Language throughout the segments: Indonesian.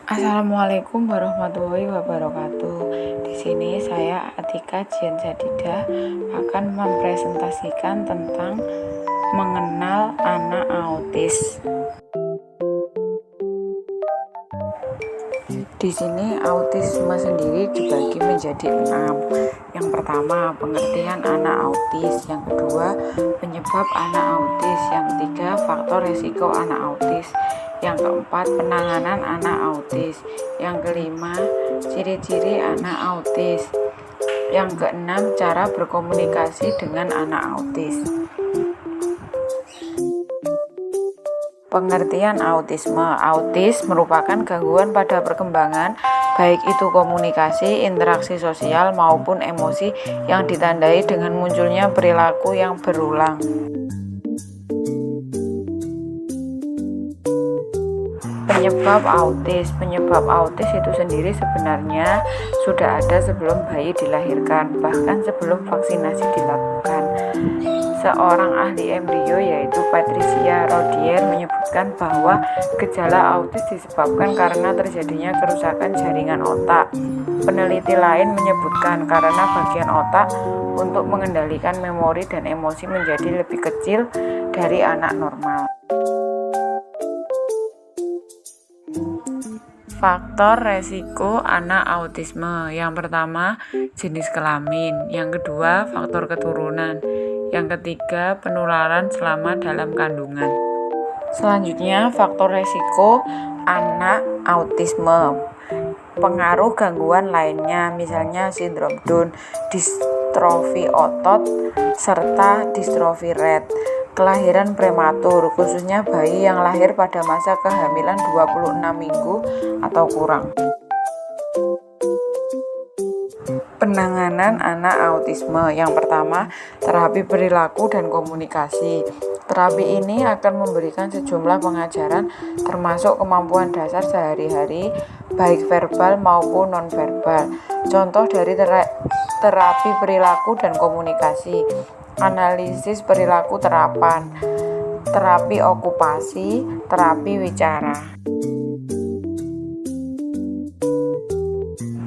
Assalamualaikum warahmatullahi wabarakatuh. Di sini saya Atika Jian Jadidah akan mempresentasikan tentang mengenal anak autis. Di sini autisme sendiri dibagi menjadi 6. Yang pertama, pengertian anak autis. Yang kedua, penyebab anak autis. Yang ketiga, faktor resiko anak autis. Yang keempat, penanganan anak autis. Yang kelima, ciri-ciri anak autis. Yang keenam, cara berkomunikasi dengan anak autis. Pengertian autisme. Autis merupakan gangguan pada perkembangan, baik itu komunikasi, interaksi sosial, maupun emosi yang ditandai dengan munculnya perilaku yang berulang. Penyebab autis itu sendiri sebenarnya sudah ada sebelum bayi dilahirkan, bahkan sebelum vaksinasi dilakukan. Seorang ahli embrio yaitu Patricia Rodier menyebutkan bahwa gejala autis disebabkan karena terjadinya kerusakan jaringan otak. Peneliti lain menyebutkan karena bagian otak untuk mengendalikan memori dan emosi menjadi lebih kecil dari anak normal. Faktor resiko anak autisme. Yang pertama, jenis kelamin. Yang kedua, faktor keturunan. Yang ketiga, penularan selama dalam kandungan. Selanjutnya, faktor resiko anak autisme. Pengaruh gangguan lainnya, misalnya sindrom Down, distrofi otot, serta distrofi Rett. Kelahiran prematur, khususnya bayi yang lahir pada masa kehamilan 26 minggu atau kurang. Penanganan anak autisme. Yang pertama, terapi perilaku dan komunikasi. Terapi ini akan memberikan sejumlah pengajaran termasuk kemampuan dasar sehari-hari, baik verbal maupun non-verbal. Contoh dari terapi perilaku dan komunikasi: analisis perilaku terapan, terapi okupasi, terapi wicara.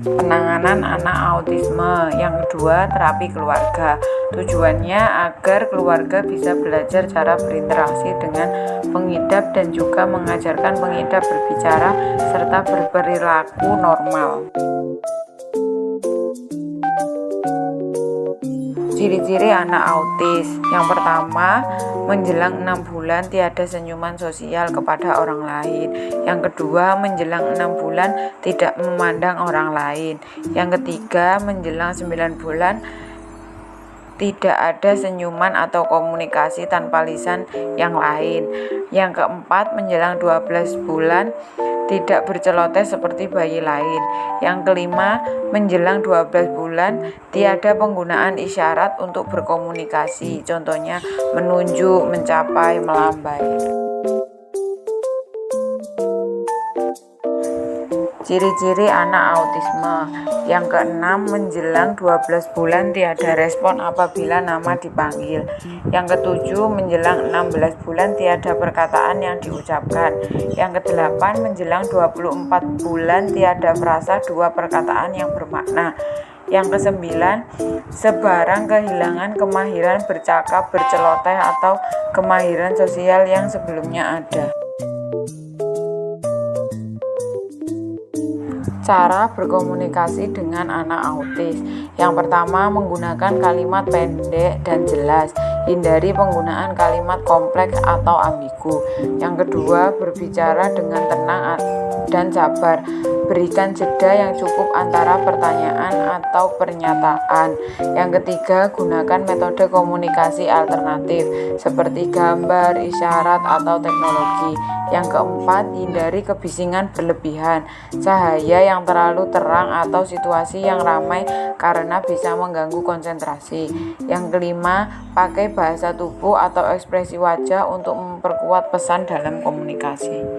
Penanganan anak autisme. Yang kedua, terapi keluarga. Tujuannya agar keluarga bisa belajar cara berinteraksi dengan pengidap dan juga mengajarkan pengidap berbicara serta berperilaku normal. Ciri-ciri anak autis. Yang pertama, menjelang 6 bulan tiada senyuman sosial kepada orang lain. Yang kedua, menjelang 6 bulan tidak memandang orang lain. Yang ketiga, menjelang 9 bulan tidak ada senyuman atau komunikasi tanpa lisan yang lain. Yang keempat, menjelang 12 bulan tidak berceloteh seperti bayi lain. Yang kelima, menjelang 12 bulan tiada penggunaan isyarat untuk berkomunikasi, contohnya menunjuk, mencapai, melambai. Ciri-ciri anak autisme. Yang keenam, menjelang 12 bulan tiada respon apabila nama dipanggil. Yang ketujuh, menjelang 16 bulan tiada perkataan yang diucapkan. Yang kedelapan, menjelang 24 bulan tiada frasa dua perkataan yang bermakna. Yang kesembilan, sebarang kehilangan kemahiran bercakap, berceloteh, atau kemahiran sosial yang sebelumnya ada. Cara berkomunikasi dengan anak autis. Yang pertama, menggunakan kalimat pendek dan jelas. Hindari penggunaan kalimat kompleks atau ambigu. Yang kedua, berbicara dengan tenang dan sabar. Berikan jeda yang cukup antara pertanyaan atau pernyataan. Yang ketiga, gunakan metode komunikasi alternatif seperti gambar, isyarat, atau teknologi. Yang keempat, hindari kebisingan berlebihan, cahaya yang terlalu terang, atau situasi yang ramai karena bisa mengganggu konsentrasi. Yang kelima, pakai bahasa tubuh atau ekspresi wajah untuk memperkuat pesan dalam komunikasi.